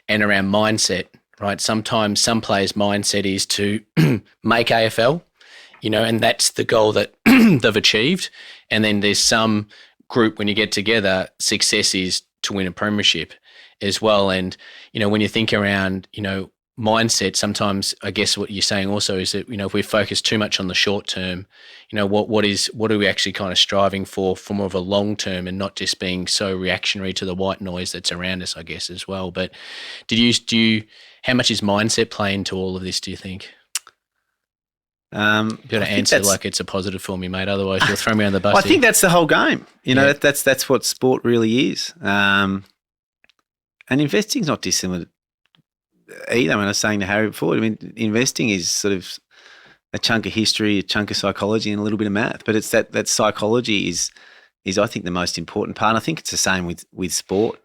and around mindset, right? Sometimes some players' mindset is to make AFL, and that's the goal that they've achieved. And then there's some group when you get together, success is to win a premiership as well. And, when you think around, mindset, sometimes I guess what you're saying also is that, if we focus too much on the short term, what are we actually kind of striving for more of a long term and not just being so reactionary to the white noise that's around us, I guess, as well. But how much is mindset play into all of this, do you think? You've got to answer like it's a positive for me, mate. Otherwise, you'll throw me on the bus. I think that's the whole game. That's what sport really is. And investing's not dissimilar either. I mean, I was saying to Harry before, investing is sort of a chunk of history, a chunk of psychology, and a little bit of math. But it's that psychology is I think the most important part. And I think it's the same with sport.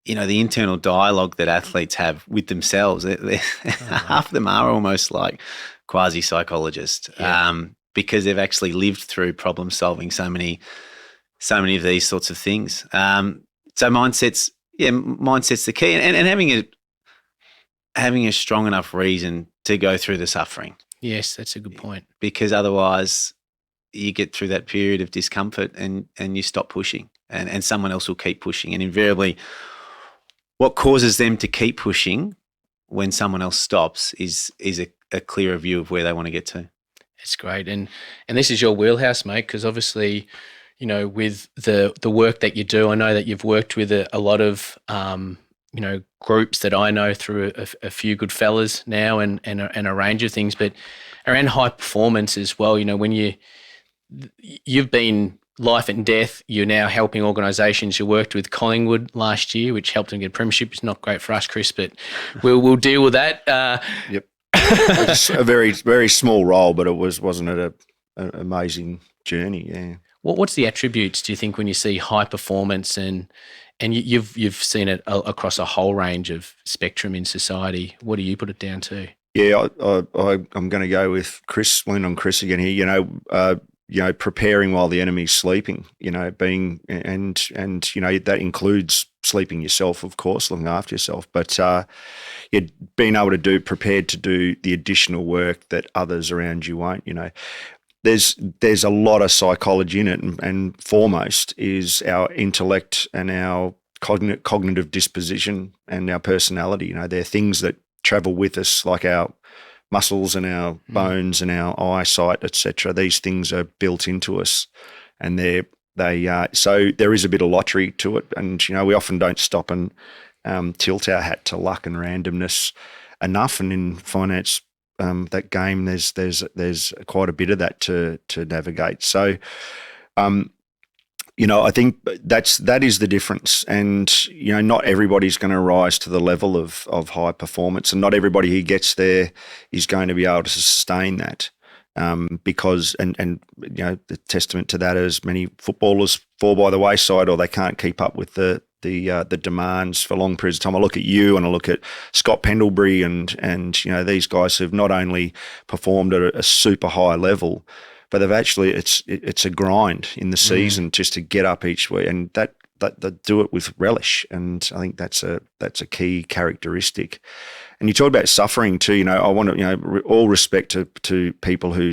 The internal dialogue that athletes have with themselves, half of them are almost like quasi-psychologists because they've actually lived through problem solving so many of these sorts of things. So mindset's the key, and having a strong enough reason to go through the suffering. Yes, that's a good point. Because otherwise you get through that period of discomfort and you stop pushing and someone else will keep pushing. And invariably what causes them to keep pushing when someone else stops is a clearer view of where they want to get to. That's great. And this is your wheelhouse, mate, because obviously, with the work that you do, I know that you've worked with a lot of, groups that I know through a few good fellas now and a range of things, but around high performance as well, you've been life and death. You're now helping organisations. You worked with Collingwood last year, which helped them get a premiership. It's not great for us, Chris, but we'll deal with that. Yep. It's a very, very small role, but wasn't it an amazing journey? Yeah. What's the attributes, do you think, when you see high performance and you've seen it across a whole range of spectrum in society? What do you put it down to? Yeah, I'm going to go with Chris. Lean on Chris again here. Preparing while the enemy's sleeping. Being and that includes sleeping yourself, of course, looking after yourself. But being able to prepared to do the additional work that others around you won't. There's a lot of psychology in it, and foremost is our intellect and our cognitive disposition and our personality. They're things that travel with us, like our muscles and our bones and our eyesight, etc. These things are built into us, and so there is a bit of lottery to it. And we often don't stop and tilt our hat to luck and randomness enough. And in finance, that game, there's quite a bit of that to navigate. So, I think that is the difference. And not everybody's going to rise to the level of high performance, and not everybody who gets there is going to be able to sustain that. Because the testament to that is many footballers fall by the wayside, or they can't keep up with the demands for long periods of time. I look at you, and I look at Scott Pendlebury, and these guys have not only performed at a super high level, but they've actually it's a grind in the season just to get up each week, and that they do it with relish. And I think that's a key characteristic. And you talk about suffering too. I want to all respect to people who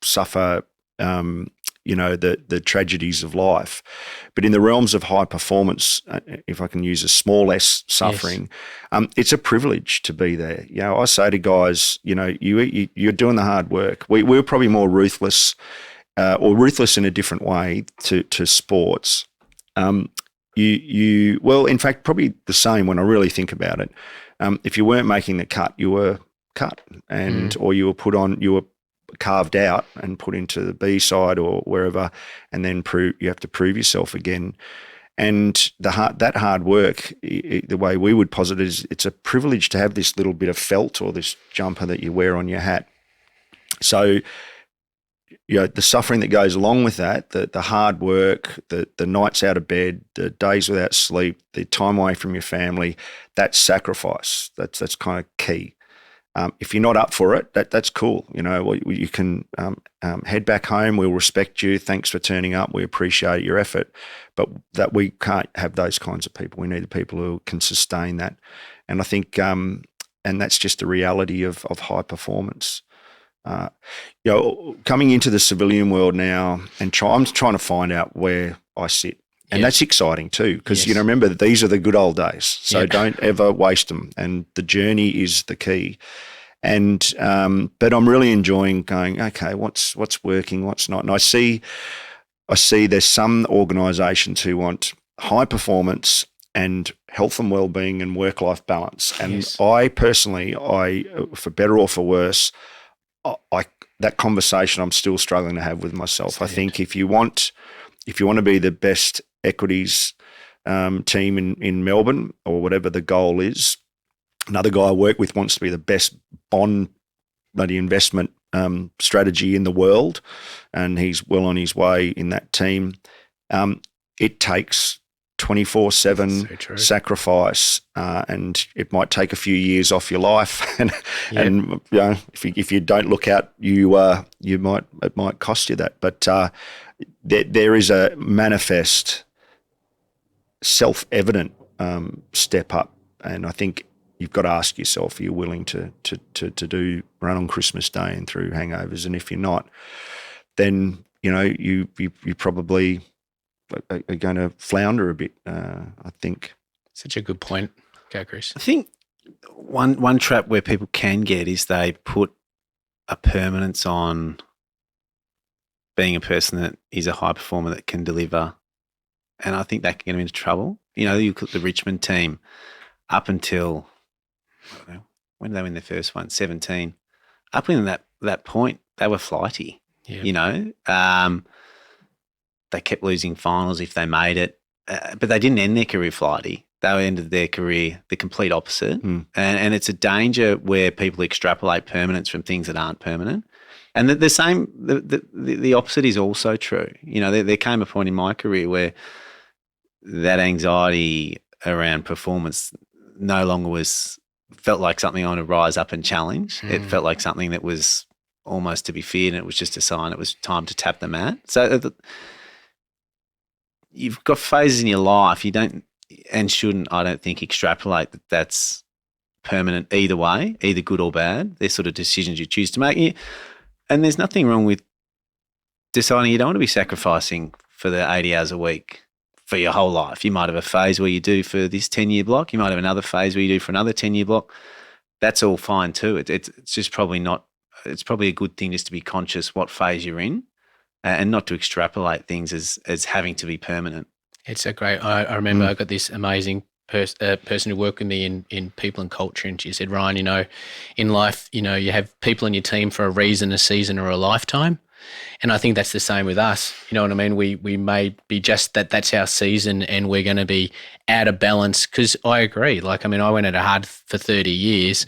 suffer the tragedies of life, but in the realms of high performance, if I can use a small s suffering, yes. It's a privilege to be there. I say to guys, you're doing the hard work. We're probably more ruthless, or ruthless in a different way to sports. Well, in fact, probably the same when I really think about it. If you weren't making the cut, you were cut, or you were carved out and put into the B side or wherever, and then you have to prove yourself again. And that hard work, the way we would posit it, is it's a privilege to have this little bit of felt or this jumper that you wear on your hat. So, the suffering that goes along with that, the hard work, the nights out of bed, the days without sleep, the time away from your family, that's sacrifice. That's kind of key. If you're not up for it, that's cool. You can head back home. We'll respect you. Thanks for turning up. We appreciate your effort. But that we can't have those kinds of people. We need the people who can sustain that. And I think, and that's just the reality of high performance. Coming into the civilian world now, and I'm trying to find out where I sit. And that's exciting too, because, remember that these are the good old days. So don't ever waste them. And the journey is the key. And, but I'm really enjoying going, okay, what's working, what's not. And I see there's some organisations who want high performance and health and wellbeing and work-life balance. And I personally, for better or for worse, that conversation I'm still struggling to have with myself. I think if you want to be the best equities team in Melbourne, or whatever the goal is, another guy I work with wants to be the best bond investment strategy in the world, and he's well on his way in that team. It takes 24/7 sacrifice, and it might take a few years off your life, and if you don't look out, it might cost you that. But there is a manifest, self-evident step up, and I think you've got to ask yourself: are you willing to run on Christmas Day and through hangovers? And if you're not, then you probably are going to flounder a bit. I think. Such a good point. Okay, Chris. I think one trap where people can get is they put a permanence on being a person that is a high performer that can deliver, and I think that can get them into trouble. You look at the Richmond team up until, I don't know, when did they win their first one? 17. Up in that point, they were flighty. They kept losing finals if they made it, but they didn't end their career flighty. They ended their career the complete opposite. And it's a danger where people extrapolate permanence from things that aren't permanent. And the opposite is also true. There came a point in my career where that anxiety around performance no longer felt like something I want to rise up and challenge. It felt like something that was almost to be feared, and it was just a sign it was time to tap the mat. So you've got phases in your life you don't and shouldn't, I don't think, extrapolate that that's permanent either way, either good or bad. They're sort of decisions you choose to make. And there's nothing wrong with deciding you don't want to be sacrificing for the 80 hours a week for your whole life. You might have a phase where you do for this 10-year block. You might have another phase where you do for another 10-year block. That's all fine too. It's just probably not – it's probably a good thing just to be conscious what phase you're in and not to extrapolate things as having to be permanent. It's a great – I remember I got this amazing person who worked with me in people and culture, and she said, Ryan, in life, you have people in your team for a reason, a season, or a lifetime. And I think that's the same with us. You know what I mean? We may be just that's our season and we're going to be out of balance, because I agree. I went at it hard for 30 years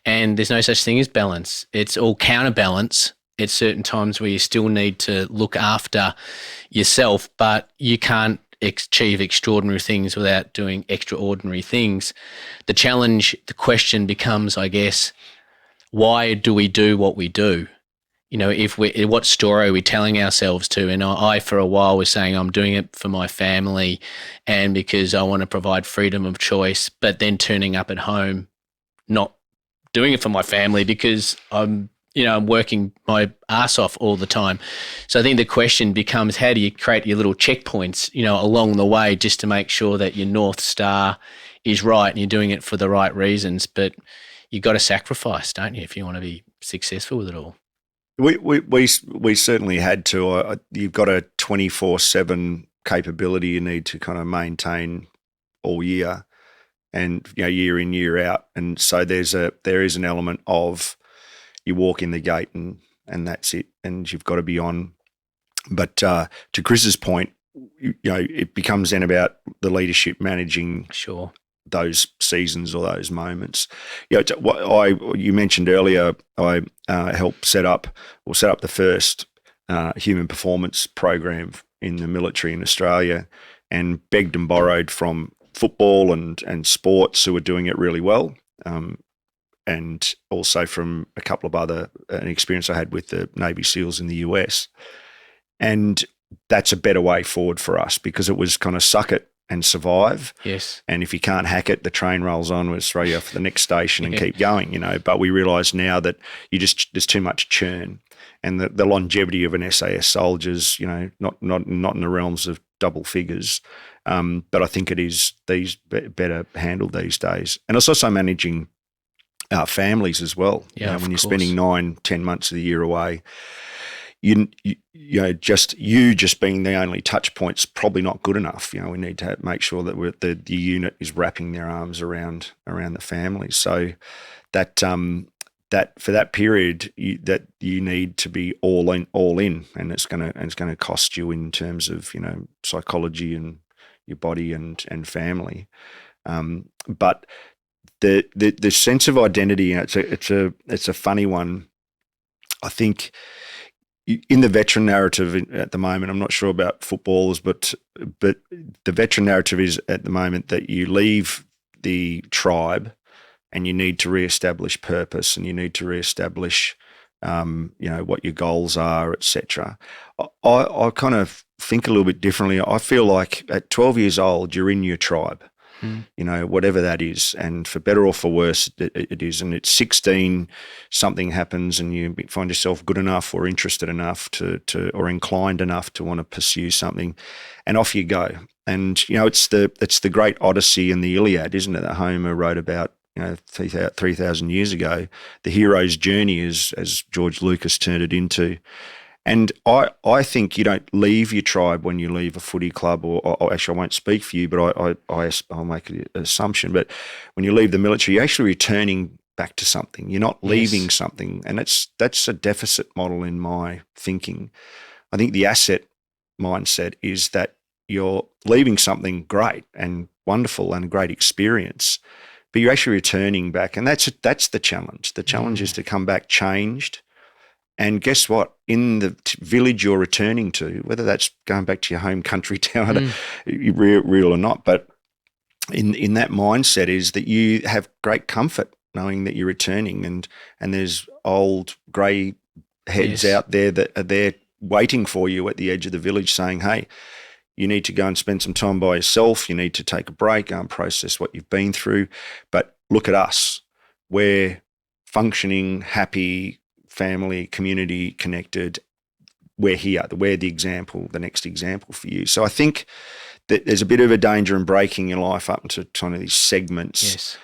and there's no such thing as balance. It's all counterbalance at certain times where you still need to look after yourself, but you can't achieve extraordinary things without doing extraordinary things. The challenge, the question becomes, I guess, why do we do what we do? What story are we telling ourselves to? And I, for a while, was saying I'm doing it for my family and because I want to provide freedom of choice, but then turning up at home, not doing it for my family because I'm working my ass off all the time. So I think the question becomes, how do you create your little checkpoints, along the way, just to make sure that your North Star is right and you're doing it for the right reasons. But you've got to sacrifice, don't you, if you want to be successful with it all? We certainly had to. You've got a 24/7 capability you need to kind of maintain all year, and year in, year out. And so there is an element of you walk in the gate and that's it, and you've got to be on. But to Chris's point, it becomes then about the leadership managing those seasons or those moments. You mentioned earlier, I helped set up the first human performance program in the military in Australia, and begged and borrowed from football and sports who were doing it really well, and also from a couple of an experience I had with the Navy SEALs in the US. And that's a better way forward for us, because it was kind of suck it and survive. Yes. And if you can't hack it, the train rolls on, we'll throw you off the next station and keep going, But we realise now that there's too much churn, and the longevity of an SAS soldier's, not in the realms of double figures. But I think it is better handled these days. And it's also managing families as well. Yeah, when you're spending 9-10 months of the year away, just being the only touch point's probably not good enough. We need to make sure that the unit is wrapping their arms around the family. So that for that period that you need to be all in, and it's going to cost you in terms of psychology and your body and family. But the sense of identity, it's a funny one. I think in the veteran narrative at the moment, I'm not sure about footballers, but the veteran narrative is at the moment that you leave the tribe and you need to reestablish purpose, and you need to reestablish what your goals are, etc. I kind of think a little bit differently. I feel like at 12 years old, you're in your tribe. Whatever that is, and for better or for worse, it is. And at 16, something happens, and you find yourself good enough or interested enough to or inclined enough to want to pursue something, and off you go. And it's the great Odyssey and the Iliad, isn't it? That Homer wrote about 3,000 years ago. The hero's journey, as George Lucas turned it into. And I think you don't leave your tribe when you leave a footy club, or actually I won't speak for you, but I'll make an assumption. But when you leave the military, you're actually returning back to something. You're not leaving something. And that's a deficit model in my thinking. I think the asset mindset is that you're leaving something great and wonderful and a great experience, but you're actually returning back. And that's the challenge. The challenge is to come back changed. And guess what? In the village you're returning to, whether that's going back to your home country town, real or not, but in that mindset is that you have great comfort knowing that you're returning, and there's old grey heads out there that are there waiting for you at the edge of the village saying, hey, you need to go and spend some time by yourself. You need to take a break, go and process what you've been through. But look at us. We're functioning, happy, family, community connected. We're here. We're the example, the next example for you. So I think that there's a bit of a danger in breaking your life up into kind of these segments. Yes.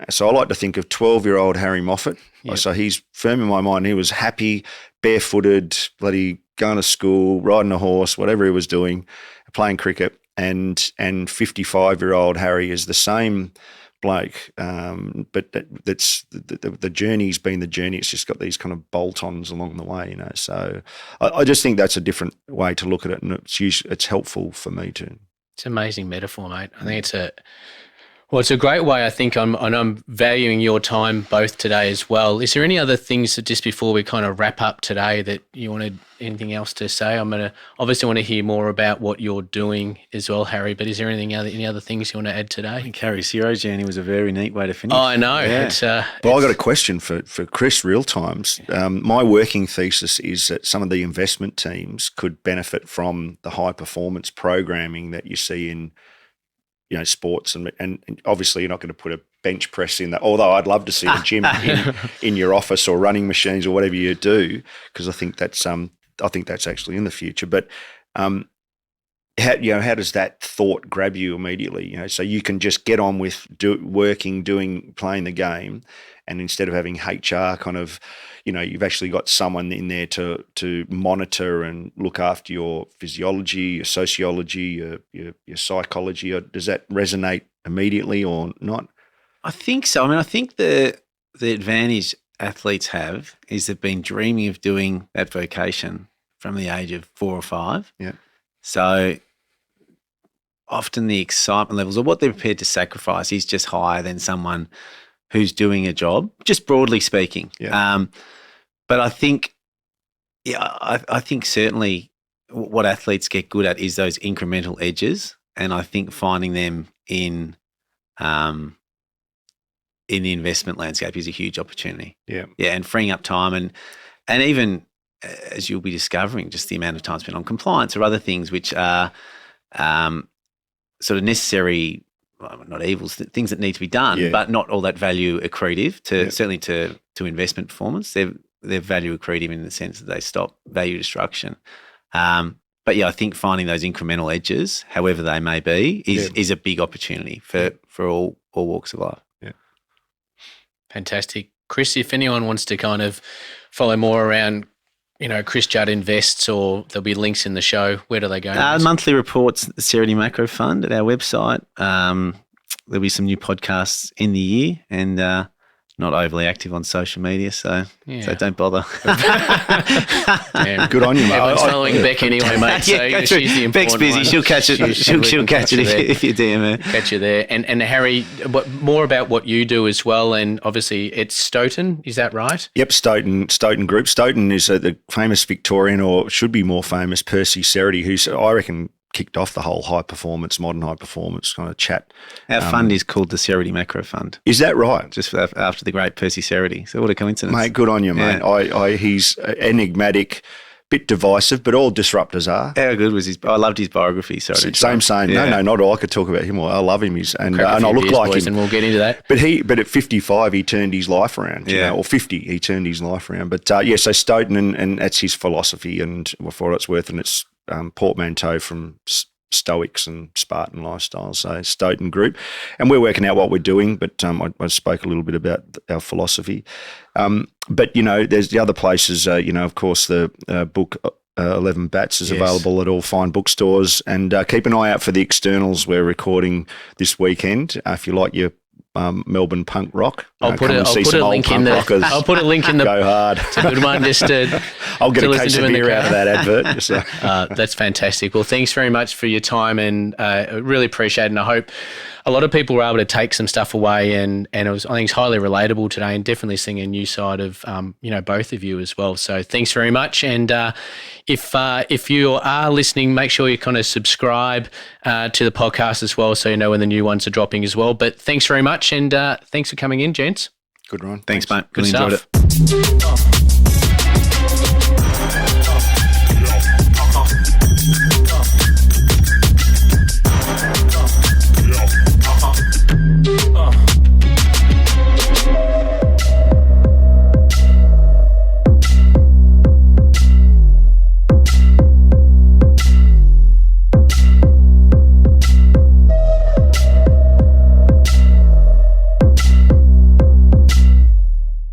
So I like to think of 12-year-old Harry Moffit. Yep. So he's firm in my mind. He was happy, barefooted, bloody going to school, riding a horse, whatever he was doing, playing cricket. And 55-year-old Harry is the same bloke, but that's the journey's been the journey. It's just got these kind of bolt-ons along the way, So I just think that's a different way to look at it, and it's helpful for me too. It's an amazing metaphor, mate. I think it's a great way. I think I'm valuing your time both today as well. Is there any other things that just before we kind of wrap up today that you wanted anything else to say? I'm going to obviously want to hear more about what you're doing as well, Harry, but is there any other things you want to add today? I think Harry's hero journey was a very neat way to finish. Oh, I know. Yeah. Well, I got a question for Chris real times. My working thesis is that some of the investment teams could benefit from the high performance programming that you see in sports, and obviously you're not going to put a bench press in that, although I'd love to see a gym in your office or running machines or whatever you do, because I think that's actually in the future. But how does that thought grab you immediately? So you can just get on with playing the game, and instead of having HR kind of, you've actually got someone in there to monitor and look after your physiology, your sociology, your psychology. Or does that resonate immediately or not? I think so. I mean, I think the advantage athletes have is they've been dreaming of doing that vocation from the age of 4 or 5. Yeah. So often the excitement levels or what they're prepared to sacrifice is just higher than someone who's doing a job, just broadly speaking. Yeah. But I think, I think certainly what athletes get good at is those incremental edges, and I think finding them in the investment landscape is a huge opportunity. Yeah. Yeah, and freeing up time and even as you'll be discovering, just the amount of time spent on compliance or other things which are sort of necessary, well, not evils, things that need to be done, but not all that value accretive certainly to investment performance. They're value accretive in the sense that they stop value destruction. But I think finding those incremental edges, however they may be, is a big opportunity for all walks of life. Yeah. Fantastic. Chris, if anyone wants to kind of follow more around, Chris Judd Invests, or there'll be links in the show, where do they go? Monthly reports, the Serity Macro Fund at our website. There'll be some new podcasts in the year, and not overly active on social media, so don't bother. Good on you, mate. Everyone's following Beck anyway, mate. So she's the important Beck's busy. one. She'll catch it. She'll catch it if you DM her. Catch you there. And Harry, more about what you do as well. And obviously, it's Stoughton. Is that right? Yep, Stoughton Group. Stoughton is the famous Victorian, or should be more famous, Percy Serity, who's I reckon kicked off the whole modern high performance kind of chat. Our fund is called the Serity Macro Fund. Is that right? Just after the great Percy Serity. So what a coincidence. Mate, good on you, mate. He's enigmatic, bit divisive, but all disruptors are. How good was I loved his biography. Sorry. Same. Yeah. No, not all. I could talk about him. I love him. And I look like him. And we'll get into that. But at 55, he turned his life around. Or 50, he turned his life around. But so Stoughton, and that's his philosophy, and for what it's worth, and it's portmanteau from Stoics and Spartan lifestyles, so Stoughton Group. And we're working out what we're doing, but I spoke a little bit about our philosophy. But, there's the other places, of course, the book 11 Bats is available at all fine bookstores, and keep an eye out for the externals we're recording this weekend. If you like your Melbourne punk rock. I'll put a link in the. I'll put a link in the. Go hard. It's a good one. Just to. I'll get a case of beer out of that advert. So. That's fantastic. Well, thanks very much for your time, and I really appreciate it. And I hope a lot of people were able to take some stuff away, and I think it's highly relatable today, and definitely seeing a new side of both of you as well. So thanks very much. And if you are listening, make sure you kind of subscribe to the podcast as well, so you know when the new ones are dropping as well. But thanks very much, and thanks for coming in, gents. Good, Ron. Thanks, mate. Good really stuff. Enjoyed it.